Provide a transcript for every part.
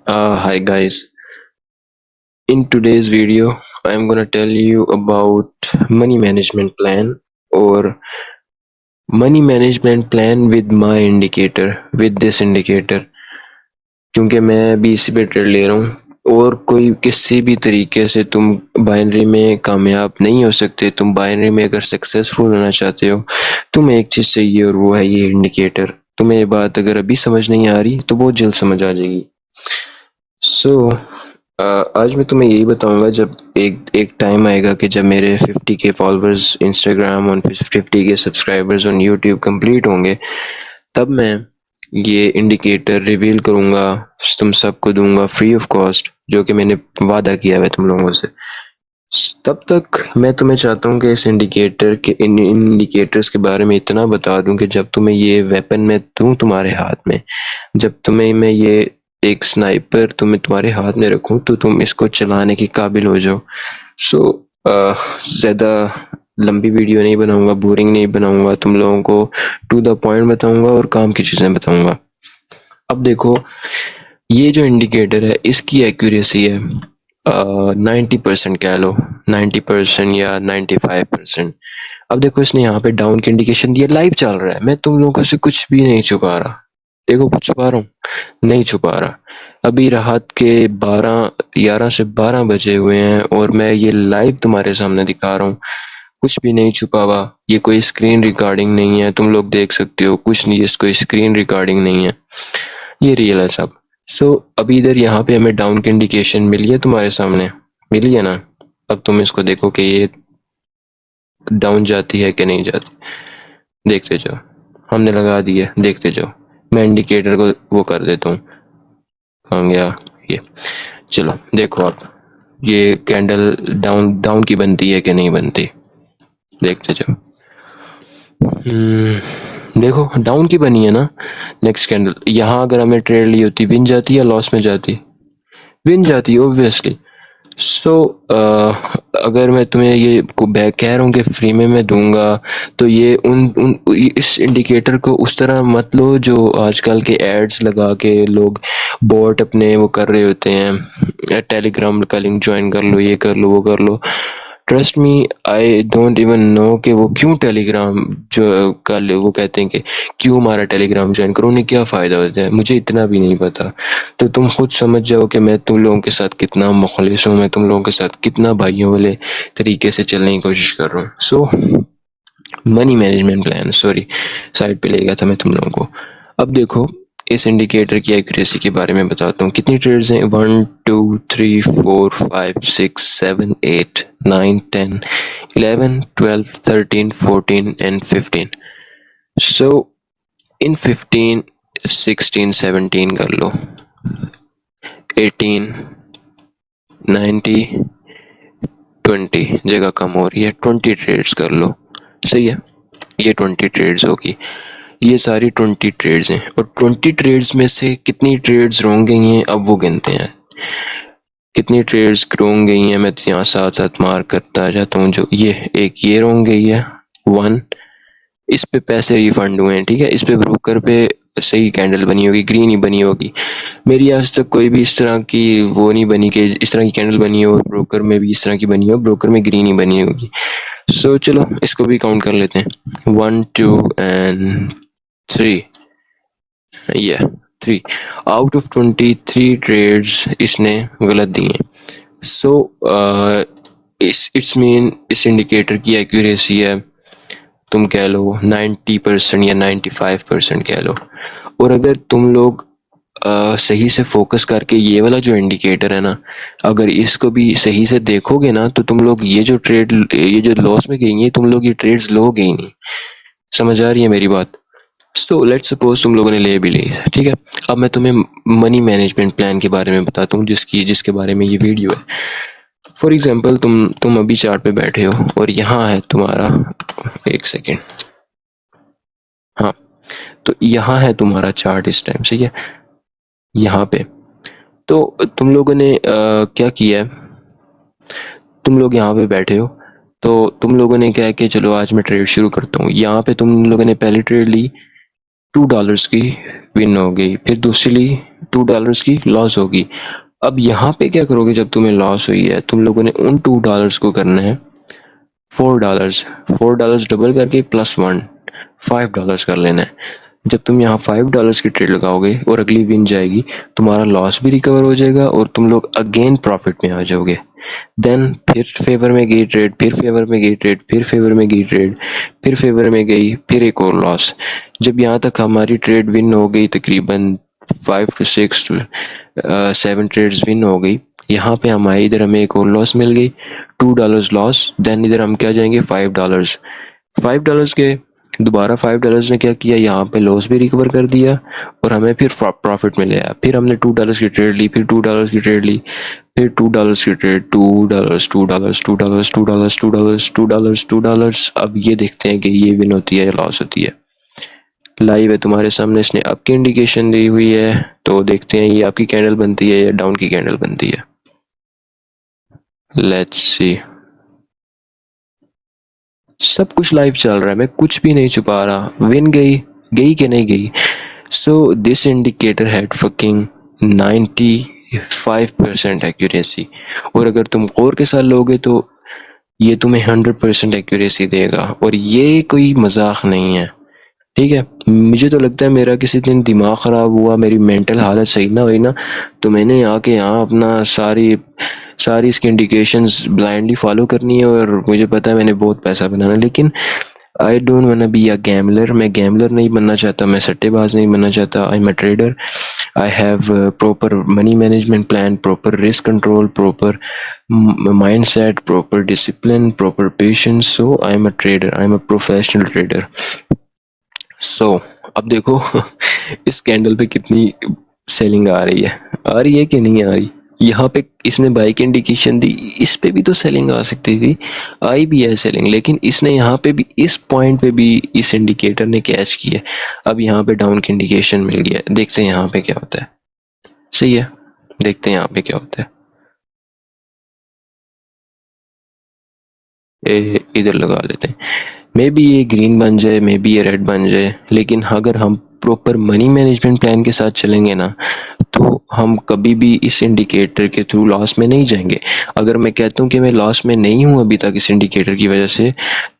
Hi guys, in today's video I'm gonna tell you about money management plan or money management plan with my indicator with this indicator क्योंकि मैं भी इसी पे trade ले रहा हूँ और कोई किसी भी तरीके से तुम बाइनरी में कामयाब नहीं हो सकते। तुम बाइनरी में अगर सक्सेसफुल होना चाहते हो तुम्हें एक चीज़ चाहिए और वो है ये इंडिकेटर। तुम्हें ये बात अगर अभी समझ नहीं आ रही तो बहुत जल्द समझ आ जाएगी। सो आज मैं तुम्हें यही बताऊंगा जब एक एक टाइम आएगा कि जब मेरे 50 के फॉलोअर्स इंस्टाग्राम और 50 के सब्सक्राइबर्स ऑन यूट्यूब कंप्लीट होंगे, तब मैं ये इंडिकेटर रिवील करूंगा, तुम सबको दूंगा फ्री ऑफ कॉस्ट, जो कि मैंने वादा किया है तुम लोगों से। तब तक मैं तुम्हें चाहता हूँ कि इस इंडिकेटर के इन इंडिकेटर्स के बारे में इतना बता दूं कि जब तुम्हें ये वेपन मैं दूं तुम्हारे हाथ में, जब तुम्हें मैं ये एक स्नाइपर तुम्हारे हाथ में रखूं तो तुम इसको चलाने के काबिल हो जाओ। सो ज़्यादा लंबी वीडियो नहीं बनाऊंगा, बोरिंग नहीं बनाऊंगा, तुम लोगों को टू द पॉइंट बताऊंगा और काम की चीज़ें बताऊंगा। अब देखो, ये जो इंडिकेटर है इसकी एक्यूरेसी है 90% कह लो, 90% या 95%। अब देखो, इसने यहाँ पे डाउन की इंडिकेशन दिया, लाइव चल रहा है, मैं तुम लोगों से कुछ भी नहीं छुपा रहा। देखो, कुछ छुपा रहा हूँ? नहीं छुपा रहा। अभी रात के 11 से 12 बजे हुए हैं और मैं ये लाइव तुम्हारे सामने दिखा रहा हूँ, कुछ भी नहीं छुपा हुआ। ये कोई स्क्रीन रिकॉर्डिंग नहीं है, तुम लोग देख सकते हो, कुछ नहीं, इसको स्क्रीन रिकॉर्डिंग नहीं है, ये रियल है सब। सो अभी इधर यहाँ पे हमें डाउन की इंडिकेशन मिली है, तुम्हारे सामने मिली है ना। अब तुम इसको देखो कि ये डाउन जाती है कि नहीं जाती, देखते जाओ। हमने लगा दी है, देखते जाओ। मैं इंडिकेटर को वो कर देता हूँ, कहाँ गया ये। चलो देखो, आप ये कैंडल डाउन डाउन की बनती है कि नहीं बनती, देखते जाओ। देखो, डाउन की बनी है ना। नेक्स्ट कैंडल यहाँ अगर हमें ट्रेड ली होती, विन जाती या लॉस में जाती? विन जाती ऑब्वियसली। सो अगर मैं तुम्हें ये बैक कह रहा हूँ कि फ्री में मैं दूंगा, तो ये उन इस इंडिकेटर को उस तरह मत लो जो आजकल के एड्स लगा के लोग बॉट अपने वो कर रहे होते हैं, टेलीग्राम का लिंक ज्वाइन कर लो, ये कर लो, वो कर लो। Trust me, I don't even know कि वो क्यों टेलीग्राम जो कर वो कहते हैं कि क्यों हमारा टेलीग्राम ज्वाइन करो, उन्हें क्या फ़ायदा होता है, मुझे इतना भी नहीं पता। तो तुम खुद समझ जाओ कि मैं तुम लोगों के साथ कितना मुखलिस हूँ, मैं तुम लोगों के साथ कितना भाइयों वाले तरीके से चलने की कोशिश कर रहा हूँ। So money management plan, sorry, side पे ले गया था मैं तुम लोगों को। अब देखो, इस इंडिकेटर की एक्यूरेसी के बारे में बताता हूँ। कितनी ट्रेड्स हैं? 1 2 3 4 5 6 7 8 9 10 11 12 13 14 एंड 15। सो इन 15 16 17 कर लो, 18 90 20 जगह कम हो रही है, 20 ट्रेड्स कर लो, सही है। ये 20 ट्रेड्स होगी, ये सारी 20 ट्रेड्स हैं, और 20 ट्रेड्स में से कितनी ट्रेड्स रॉन्ग गई हैं अब वो गिनते हैं। कितनी ट्रेड्स रॉन्ग गई हैं मैं तो यहाँ साथ साथ मार्क करता जाता हूँ। जो ये एक ये रॉन्ग गई है 1, इस पे पैसे रिफंड हुए हैं, ठीक है। इस पे ब्रोकर पे सही कैंडल बनी होगी, ग्रीन ही बनी होगी। मेरी आज तक कोई भी इस तरह की वो नहीं बनी कि इस तरह की कैंडल बनी हो और ब्रोकर में भी इस तरह की बनी हो, ब्रोकर में ग्रीन ही बनी होगी। सो चलो इसको भी काउंट कर लेते हैं, 1 2 एंड 3, ये 3 आउट ऑफ 23 ट्रेड्स इसने गलत दी हैं। सो इट्स मीन इस इंडिकेटर की एक्यूरेसी है, तुम कह लो 90% या 95% कह लो। और अगर तुम लोग सही से फोकस करके ये वाला जो इंडिकेटर है ना, अगर इसको भी सही से देखोगे ना, तो तुम लोग ये जो लॉस में गई हैं, तुम लोग ये ट्रेड्स लोगे ही नहीं। समझ आ रही है मेरी बात? सो लेट्स सपोज तुम लोगों ने ले भी ली, ठीक है। अब मैं तुम्हें मनी मैनेजमेंट प्लान के बारे में बताता हूँ जिसके बारे में ये वीडियो है। फॉर एग्जांपल, तुम अभी चार्ट पे बैठे हो और यहाँ है तुम्हारा, एक सेकेंड, हाँ, तो यहाँ है तुम्हारा चार्ट इस टाइम, सही है, यहाँ पे। तो तुम लोगों ने क्या किया है, तुम लोग यहाँ पे बैठे हो, तो तुम लोगों ने क्या है कि चलो आज मैं ट्रेड शुरू करता हूँ। यहाँ पे तुम लोगों ने पहली ट्रेड ली, $2 की विन हो गई, फिर दूसरी $2 की लॉस होगी। अब यहाँ पे क्या करोगे, जब तुम्हें लॉस हुई है तुम लोगों ने उन $2 को करना है $4, $4 डबल करके +1 $5 कर लेना है। जब तुम यहाँ $5 की ट्रेड लगाओगे और अगली विन जाएगी, तुम्हारा लॉस भी रिकवर हो जाएगा और तुम लोग अगेन प्रॉफिट में आ जाओगे। देन फिर फेवर में गई ट्रेड, फिर फेवर में गई ट्रेड, फिर फेवर में गई ट्रेड, फिर फेवर में गई, फिर एक और लॉस। जब यहाँ तक हमारी ट्रेड विन हो गई, तकरीबन 5 to 6 to 7 ट्रेड्स विन हो गई, यहाँ पे हमारे इधर हमें एक और लॉस मिल गई, $2 लॉस। देन इधर हम क्या जाएंगे, $5 के दोबारा $5 ने क्या किया, यहाँ पे लॉस भी रिकवर कर दिया और हमें फिर प्रॉफिट में ले आया। फिर हमने $2 की ट्रेड ली, फिर $2 की ट्रेड ली, फिर $2 की ट्रेड, $2 $2 $2 $2 $2 $2 $2। अब ये देखते हैं कि ये विन होती है या लॉस होती है। लाइव है तुम्हारे सामने, इसने अप की इंडिकेशन दी हुई है, तो देखते हैं ये आपकी कैंडल बनती है या डाउन की कैंडल बनती है। लेट्स सी, सब कुछ लाइव चल रहा है, मैं कुछ भी नहीं छुपा रहा। विन गई, गई कि नहीं गई। So this indicator had fucking 95% accuracy, और अगर तुम गौर के साथ लोगे तो ये तुम्हें 100% एक्यूरेसी देगा, और ये कोई मजाक नहीं है। ठीक है, मुझे तो लगता है मेरा किसी दिन दिमाग ख़राब हुआ, मेरी मेंटल हालत सही ना हुई ना, तो मैंने यहाँ अपना सारी सारी इसकी इंडिकेशंस ब्लाइंडली फॉलो करनी है, और मुझे पता है मैंने बहुत पैसा बनाना, लेकिन I don't want be a gambler. मैं गैमलर नहीं बनना चाहता, मैं सट्टेबाज नहीं बनना चाहता। I am a trader. I have proper money management plan, proper risk control, proper mindset, proper discipline, proper patience. So I am a trader, I am a professional trader. So अब देखो इस कैंडल पे कितनी selling आ रही है कि नहीं आ रही। यहाँ पे इसने बाई की इंडिकेशन दी, इस पे भी तो सेलिंग आ सकती थी, आई भी है सेलिंग, लेकिन इसने यहाँ पे भी इस पॉइंट पे भी इस इंडिकेटर ने कैच किया है। अब यहाँ पे डाउन की इंडिकेशन मिल गया है, देखते हैं यहाँ पे क्या होता है। सही है, देखते हैं यहाँ पे क्या होता है। इधर लगा लेते हैं, मे बी ये ग्रीन बन जाए, मे बी ये रेड बन जाए, लेकिन अगर हम प्रॉपर मनी मैनेजमेंट प्लान के साथ चलेंगे ना, तो हम कभी भी इस इंडिकेटर के थ्रू लॉस में नहीं जाएंगे। अगर मैं कहता हूँ कि मैं लॉस में नहीं हूँ अभी तक इस इंडिकेटर की वजह से,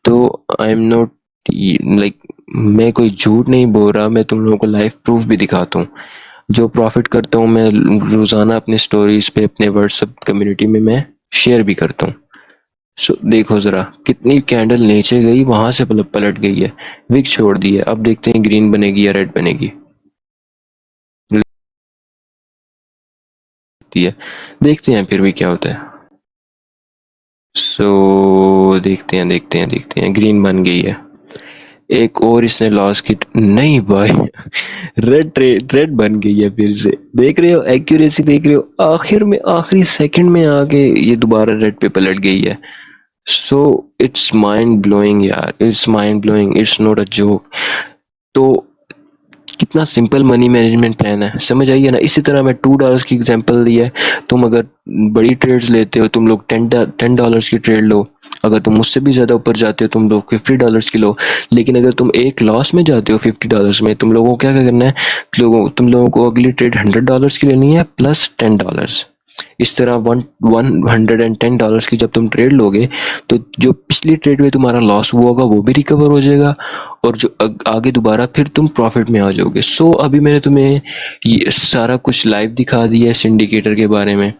तो आई एम नॉट लाइक, मैं कोई झूठ नहीं बोल रहा, मैं तुम लोगों को लाइव प्रूफ भी दिखाता हूँ। जो प्रॉफिट करता हूँ मैं रोज़ाना अपने स्टोरीज पे, अपने व्हाट्सएप कम्युनिटी में मैं शेयर भी करता हूँ। देखो जरा कितनी कैंडल नीचे गई, वहां से पलट गई है, विक छोड़ दी है। अब देखते हैं ग्रीन बनेगी या रेड बनेगी। लगती है, देखते हैं फिर भी क्या होता है। देखते हैं ग्रीन बन गई है। एक और इसने लॉस की, नहीं भाई रेड बन गई है फिर से। देख रहे हो एक्यूरेसी, देख रहे हो, आखिर में आखिरी सेकंड में आके ये दोबारा रेड पे पलट गई है। सो इट्स माइंड ब्लोइंग यार, it's mind blowing, it's not a joke. तो कितना सिंपल मनी मैनेजमेंट प्लान है, समझ आइए ना। इसी तरह मैं $2 की एग्जांपल दी है। तुम अगर बड़ी ट्रेड्स लेते हो, तुम लोग $10 की ट्रेड लो, अगर तुम मुझसे भी ज़्यादा ऊपर जाते हो तुम लोग $50 की लो, लेकिन अगर तुम एक लॉस में जाते हो $50 में, तुम लोगों को क्या क्या करना है, तुम लोगों को अगली ट्रेड $100 की लेनी है प्लस $10। इस तरह $110 की जब तुम ट्रेड लोगे, तो जो पिछली ट्रेड में तुम्हारा लॉस हुआ होगा वो भी रिकवर हो जाएगा, और जो आगे दोबारा फिर तुम प्रॉफिट में आ जाओगे। अभी मैंने तुम्हें ये सारा कुछ लाइव दिखा दिया है इस इंडिकेटर के बारे में।